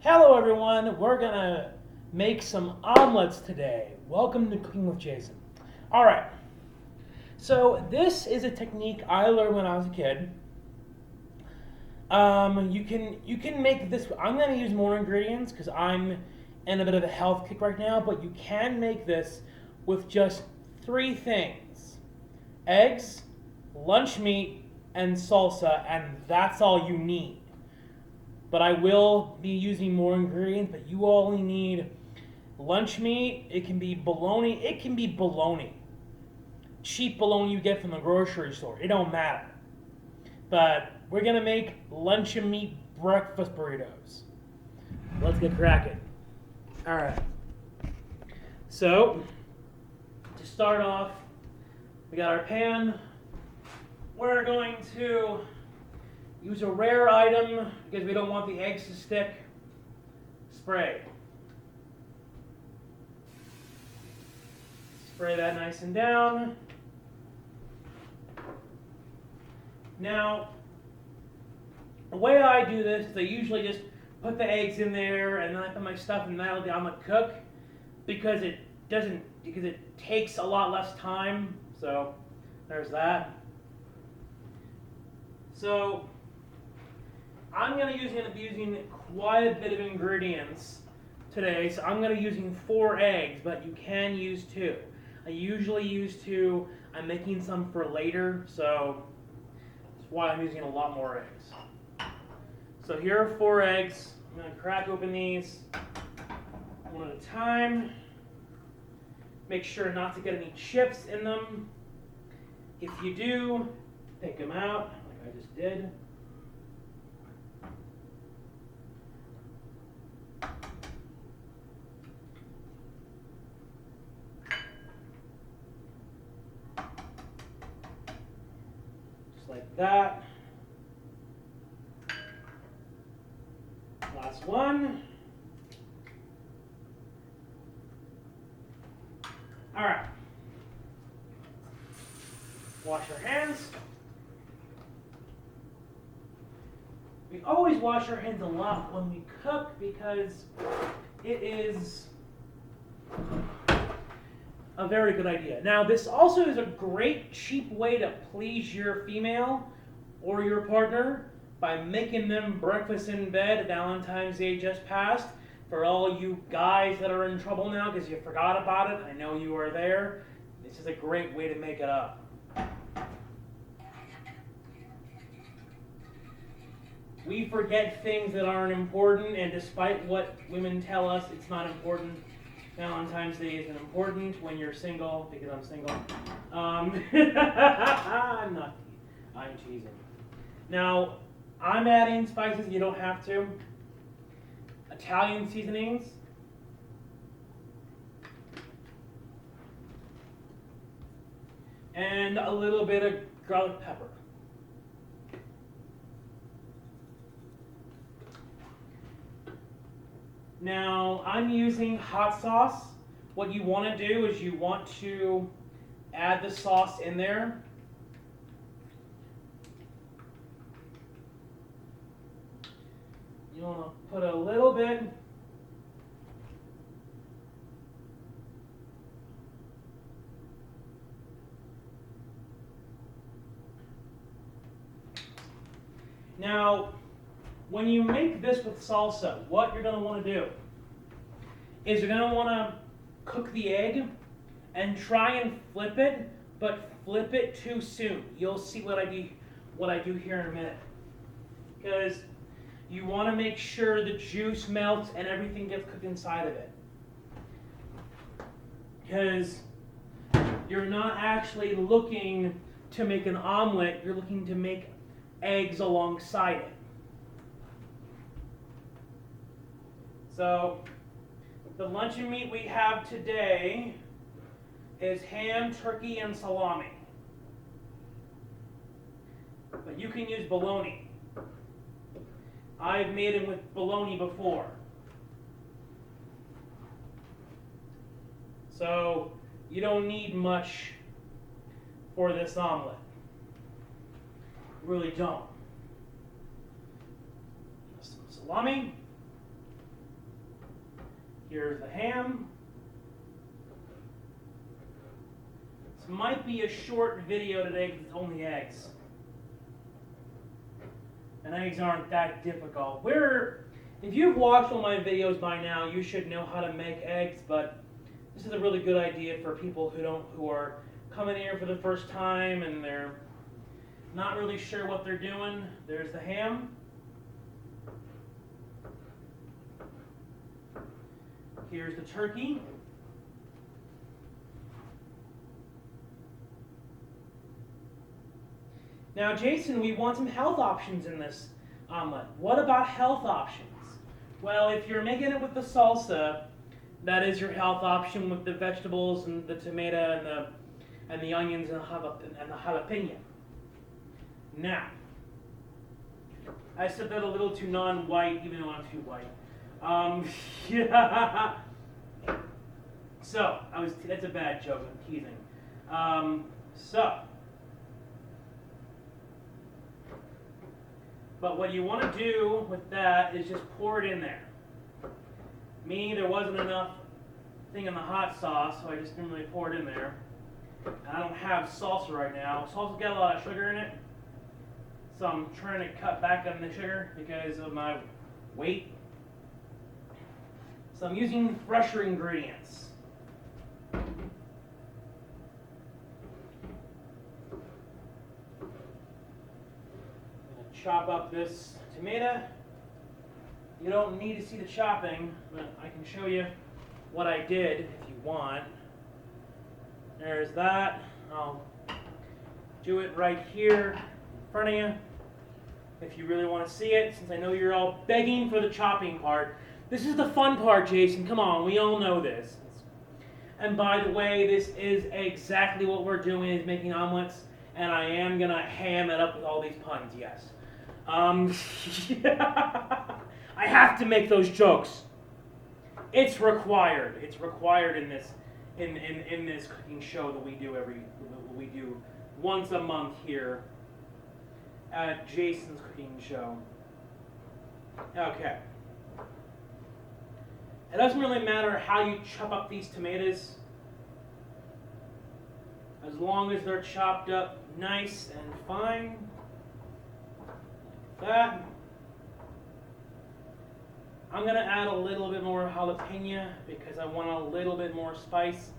Hello everyone, we're gonna make some omelets today. Welcome to Cooking with Jason. Alright, so this is a technique I learned when I was a kid. You can make this, I'm gonna use more ingredients because I'm in a bit of a health kick right now, but you can make this with just 3 things. Eggs, lunch meat, and salsa, and that's all you need. But I will be using more ingredients, but you only need lunch meat. It can be bologna. It can be bologna. Cheap bologna you get from the grocery store. It don't matter. But we're going to make lunch and meat breakfast burritos. Let's get cracking. All right. So, to start off, we got our pan. We're going to use a rare item because we don't want the eggs to stick. Spray. Spray that nice and down. Now, the way I do this is I usually just put the eggs in there and then I put my stuff in that I'm gonna cook because it takes a lot less time. So there's that. So I'm going to be using quite a bit of ingredients today. So I'm going to be using 4 eggs, but you can use 2. I usually use 2. I'm making some for later, so that's why I'm using a lot more eggs. So here are 4 eggs. I'm going to crack open these one at a time. Make sure not to get any chips in them. If you do, take them out like I just did. Like that. Last one. All right. Wash our hands. We always wash our hands a lot when we cook because it is a very good idea. Now, this also is a great, cheap way to please your female or your partner by making them breakfast in bed. Valentine's Day just passed. For all you guys that are in trouble now because you forgot about it, I know you are there. This is a great way to make it up. We forget things that aren't important, and despite what women tell us, it's not important. Valentine's Day isn't important when you're single, because I'm single. I'm teasing. Now, I'm adding spices, you don't have to. Italian seasonings. And a little bit of garlic pepper. Now, I'm using hot sauce. What you want to do is you want to add the sauce in there. You want to put a little bit. Now, when you make this with salsa, what you're going to want to do is you're going to want to cook the egg and try and flip it, but flip it too soon. You'll see what I do here in a minute. Because you want to make sure the juice melts and everything gets cooked inside of it. Because you're not actually looking to make an omelet, you're looking to make eggs alongside it. So, the luncheon meat we have today is ham, turkey, and salami. But you can use bologna. I've made it with bologna before. So, you don't need much for this omelet. You really don't. Some salami. Here's the ham. This might be a short video today because it's only eggs. And eggs aren't that difficult. If you've watched all my videos by now, you should know how to make eggs, but this is a really good idea for people who are coming here for the first time and they're not really sure what they're doing. There's the ham. Here's the turkey. Now, Jason, we want some health options in this omelet. What about health options? Well, if you're making it with the salsa, that is your health option with the vegetables and the tomato and the onions and the jalapeno. Now, I said that a little too non-white, even though I'm too white. Yeah. So, that's a bad joke, I'm teasing. But what you want to do with that is just pour it in there. There wasn't enough thing in the hot sauce, so I just didn't really pour it in there. And I don't have salsa right now. Salsa's got a lot of sugar in it, so I'm trying to cut back on the sugar because of my weight. So I'm using fresher ingredients. Chop up this tomato. You don't need to see the chopping, but I can show you what I did if you want. There's that. I'll do it right here in front of you if you really want to see it, since I know you're all begging for the chopping part. This is the fun part, Jason. Come on, we all know this. And by the way, this is exactly what we're doing, is making omelets, and I am going to ham it up with all these puns, yes. Yeah. I have to make those jokes. It's required. It's required in this in this cooking show that we do once a month here at Jason's Cooking Show. Okay. It doesn't really matter how you chop up these tomatoes, as long as they're chopped up nice and fine. Like that. I'm going to add a little bit more jalapeno because I want a little bit more spice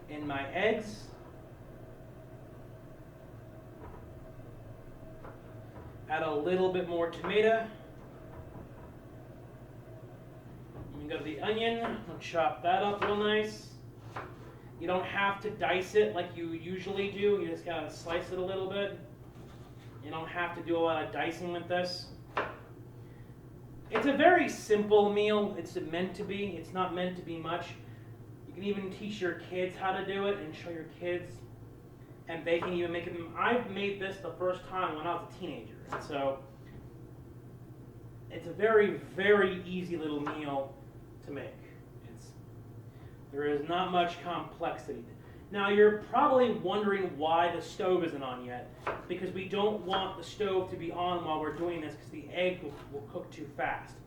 in my eggs. Add a little bit more tomato. We got the onion. I'll chop that up real nice. You don't have to dice it like you usually do. You just got to slice it a little bit. You don't have to do a lot of dicing with this. It's a very simple meal. It's meant to be. It's not meant to be much. You can even teach your kids how to do it and show your kids, and they can even make it. I've made this the first time when I was a teenager, and so it's a very, very easy little meal to make. There is not much complexity. Now you're probably wondering why the stove isn't on yet, because we don't want the stove to be on while we're doing this, because the egg will cook too fast.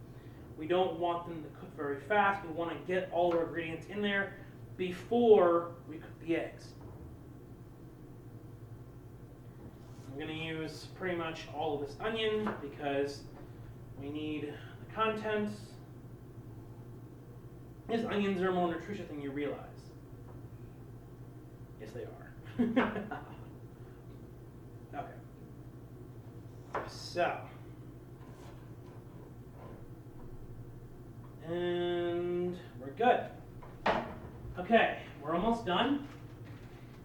We don't want them to cook very fast. We want to get all our ingredients in there before we cook the eggs. I'm going to use pretty much all of this onion because we need the contents. These onions are more nutritious than you realize. Yes, they are. Okay. So. And we're good. Okay, we're almost done.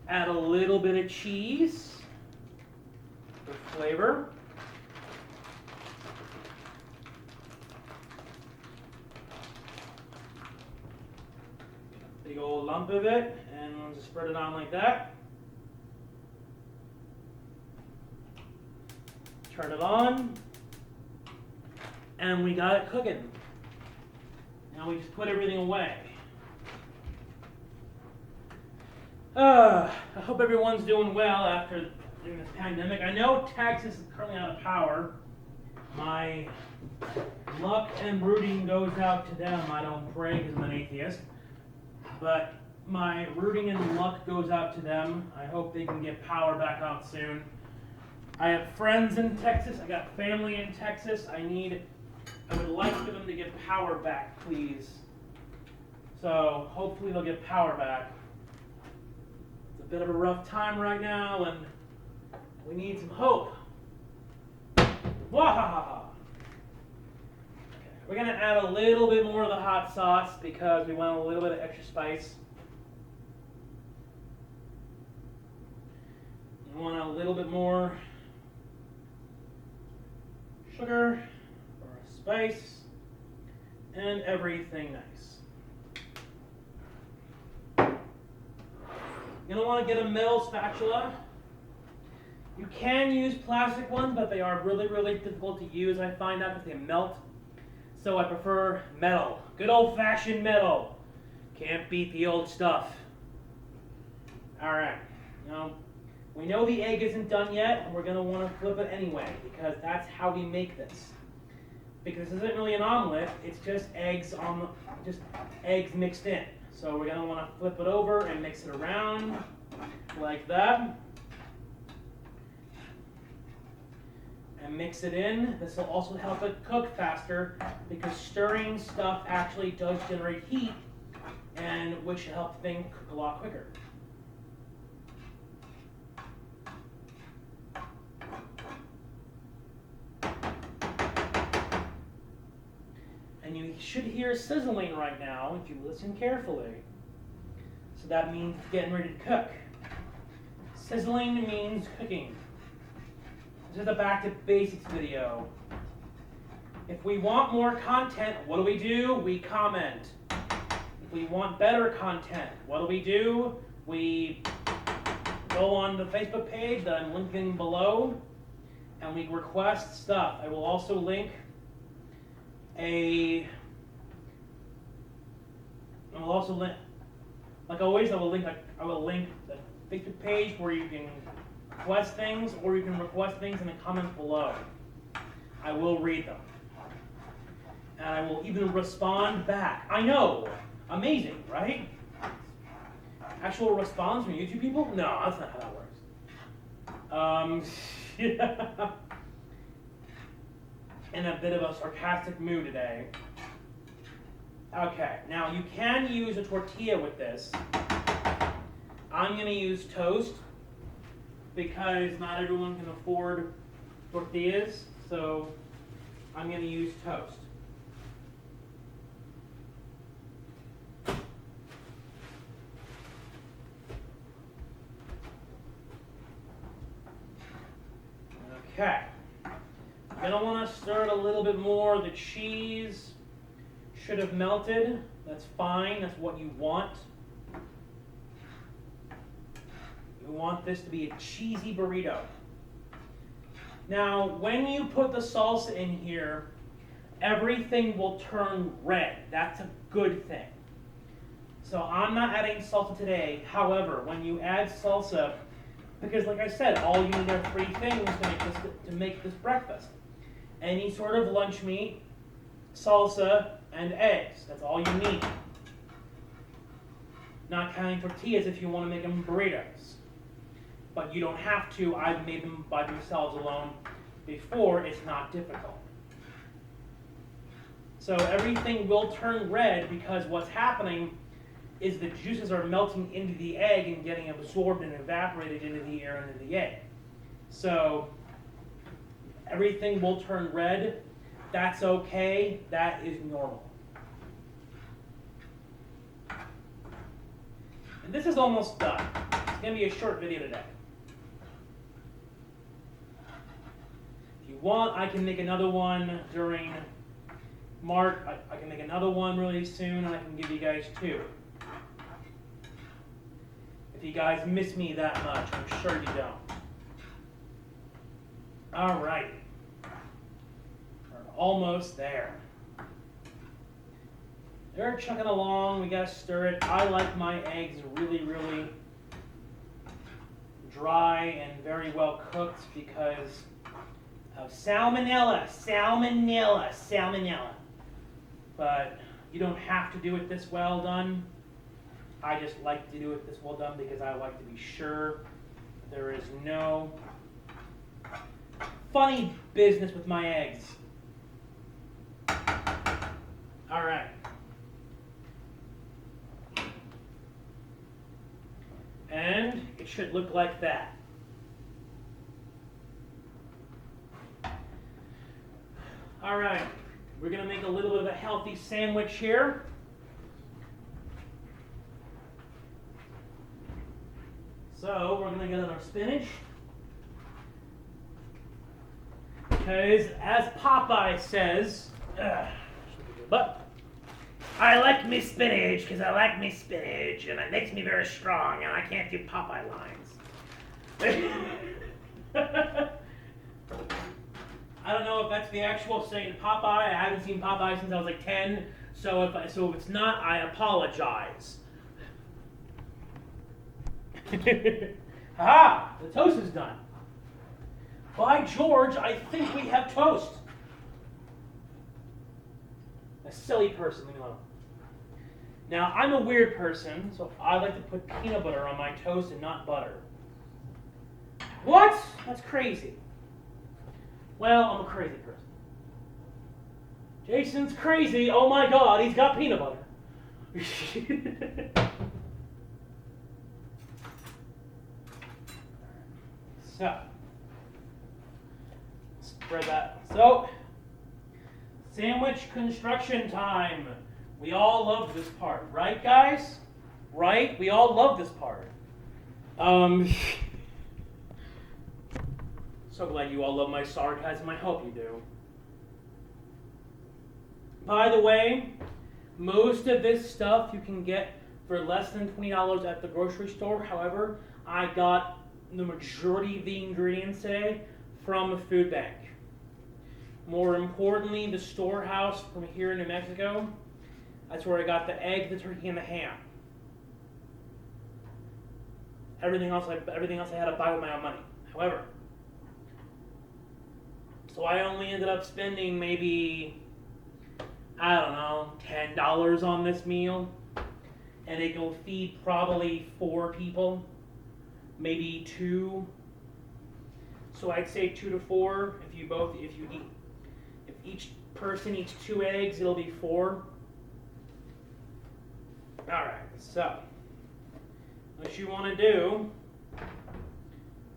Add a little bit of cheese for flavor. Big old lump of it, and we'll just spread it on like that. Turn it on, and we got it cooking. Now we just put everything away. I hope everyone's doing well after this pandemic. I know Texas is currently out of power, My luck and rooting goes out to them. I don't pray because I'm an atheist. But my rooting and luck goes out to them. I hope they can get power back on soon. I have friends in Texas. I got family in Texas. I would like for them to get power back, please. So hopefully they'll get power back. It's a bit of a rough time right now, and we need some hope. Wahaha! Okay, we're gonna add a little bit more of the hot sauce because we want a little bit of extra spice. We want a little bit more sugar or spice and everything nice. You're gonna want to get a metal spatula. You can use plastic ones, but they are really, really difficult to use. I find out because they melt. So I prefer metal. Good old-fashioned metal. Can't beat the old stuff. All right. Now, we know the egg isn't done yet, and we're going to want to flip it anyway, because that's how we make this. Because this isn't really an omelet, it's just eggs mixed in. So we're going to want to flip it over and mix it around like that. And mix it in. This will also help it cook faster because stirring stuff actually does generate heat, and which should help things cook a lot quicker. And you should hear sizzling right now if you listen carefully. So that means it's getting ready to cook. Sizzling means cooking. This is a back to basics video. If we want more content, what do? We comment. If we want better content, what do? We go on the Facebook page that I'm linking below, and we request stuff. I will also link like always, I will link the Facebook page where you can request things, or you can request things in the comments below. I will read them. And I will even respond back. I know! Amazing, right? Actual response from YouTube people? No, that's not how that works. Yeah. In a bit of a sarcastic mood today. Okay, now you can use a tortilla with this. I'm going to use toast because not everyone can afford tortillas, so I'm going to use toast. Okay. You're going to want to stir it a little bit more. The cheese should have melted. That's fine. That's what you want. You want this to be a cheesy burrito. Now, when you put the salsa in here, everything will turn red. That's a good thing. So I'm not adding salsa today. However, when you add salsa, because like I said, all you need are 3 things to make this breakfast. Any sort of lunch meat, salsa, and eggs. That's all you need. Not counting tortillas if you want to make them burritos. But you don't have to. I've made them by themselves alone before. It's not difficult. So everything will turn red because what's happening is the juices are melting into the egg and getting absorbed and evaporated into the air and into the egg. So everything will turn red. That's okay. That is normal. And this is almost done. It's going to be a short video today. If you want, I can make another one during March. I can make another one really soon, and I can give you guys 2. If you guys miss me that much, I'm sure you don't. All right. We're almost there. They're chugging along. We got to stir it. I like my eggs really, really dry and very well cooked because of salmonella. But you don't have to do it this well done. I just like to do it this well done because I like to be sure there is no funny business with my eggs. All right. And it should look like that. All right, we're gonna make a little bit of a healthy sandwich here. So we're gonna get on our spinach. Because as Popeye says, but I like me spinach because I like me spinach and it makes me very strong and I can't do Popeye lines. I don't know if that's the actual saying Popeye. I haven't seen Popeye since I was like 10, so if it's not, I apologize. Aha! The toast is done. By George, I think we have toast. A silly person, leave me alone. Now, I'm a weird person, so I like to put peanut butter on my toast and not butter. What? That's crazy. Well, I'm a crazy person. Jason's crazy. Oh my God, he's got peanut butter. So, spread that. So, sandwich construction time. We all love this part, right, guys? Right? We all love this part. So glad you all love my sarcasm. I hope you do. By the way, most of this stuff you can get for less than $20 at the grocery store. However, I got the majority of the ingredients today from a food bank. More importantly, the storehouse from here in New Mexico. That's where I got the egg, the turkey, and the ham. Everything else I had to buy with my own money. However, so I only ended up spending maybe, I don't know, $10 on this meal. And it will feed probably 4 people, maybe 2. So I'd say 2 to 4. If each person eats 2 eggs, it'll be 4. All right, so what you want to do,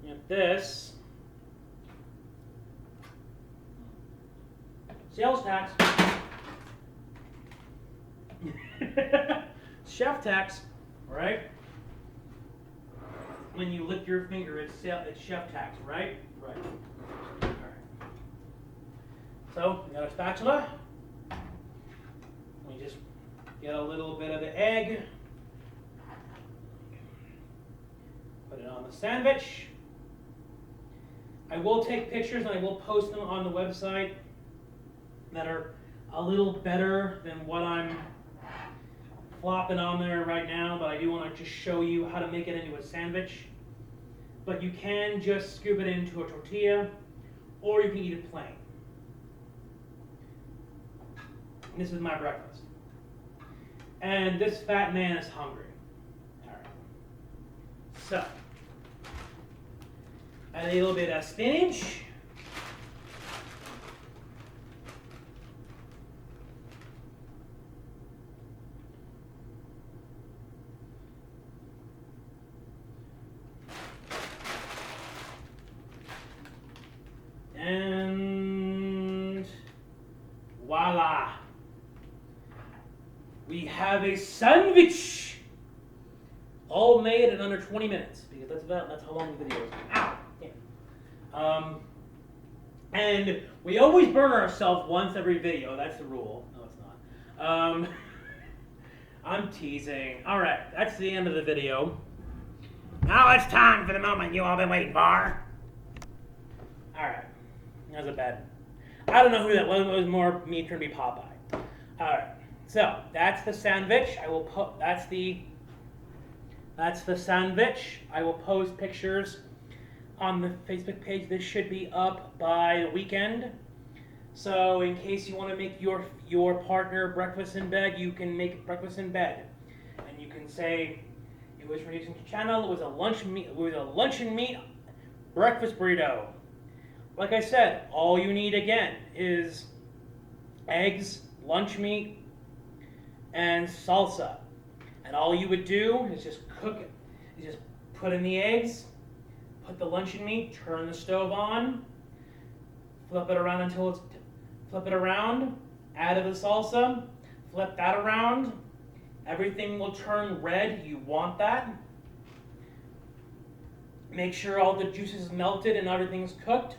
get this. Sales tax. Chef tax, right? When you lick your finger, it's chef tax, right? Right. All right. So, we got a spatula. We just get a little bit of the egg. Put it on the sandwich. I will take pictures and I will post them on the website that are a little better than what I'm flopping on there right now, but I do want to just show you how to make it into a sandwich. But you can just scoop it into a tortilla, or you can eat it plain. And this is my breakfast. And this fat man is hungry. All right. So, a little bit of spinach. And voila. We have a sandwich. All made in under 20 minutes, because that's how long the video is. Ow! Yeah. And we always burn ourselves once every video. That's the rule. No, it's not. I'm teasing. All right, that's the end of the video. Now it's time for the moment you all been waiting for. All right. That was a bad. I don't know who that was. It was more me trying to be Popeye. All right. So that's the sandwich. I will put. That's the sandwich. I will post pictures on the Facebook page. This should be up by the weekend. So in case you want to make your partner breakfast in bed, you can make breakfast in bed, and you can say it was reducing to channel. It was a luncheon meat breakfast burrito. Like I said, all you need again is eggs, lunch meat, and salsa. And all you would do is just cook it. You just put in the eggs, put the luncheon meat, turn the stove on, flip it around, add the salsa, flip that around. Everything will turn red. You want that. Make sure all the juice is melted and everything's cooked.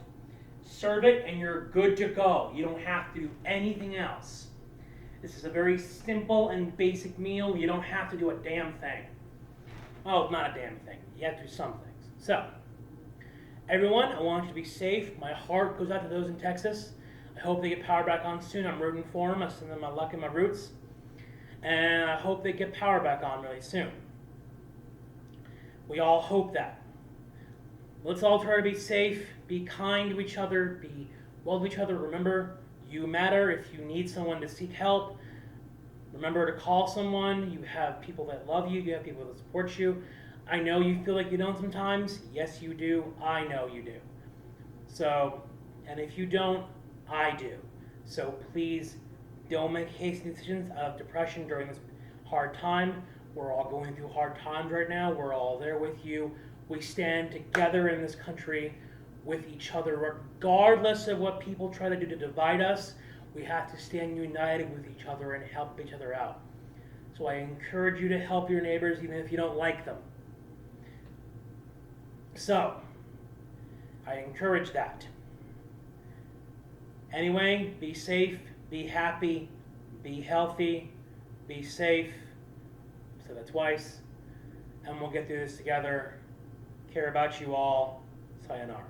Serve it and you're good to go. You don't have to do anything else. This is a very simple and basic meal. You don't have to do a damn thing. Oh, not a damn thing. You have to do some things. So, everyone, I want you to be safe. My heart goes out to those in Texas. I hope they get power back on soon. I'm rooting for them. I send them my luck and my roots. And I hope they get power back on really soon. We all hope that. Let's all try to be safe, be kind to each other, be well to each other. Remember, you matter. If you need someone to seek help, remember to call someone. You have people that love you. You have people that support you. I know you feel like you don't sometimes. Yes, you do. I know you do. So, and if you don't, I do. So please don't make hasty decisions out of depression during this hard time. We're all going through hard times right now. We're all there with you. We stand together in this country with each other, regardless of what people try to do to divide us. We have to stand united with each other and help each other out. So I encourage you to help your neighbors even if you don't like them. So, I encourage that. Anyway, be safe, be happy, be healthy, be safe. Say that twice. And we'll get through this together. Care about you all. Sayonara.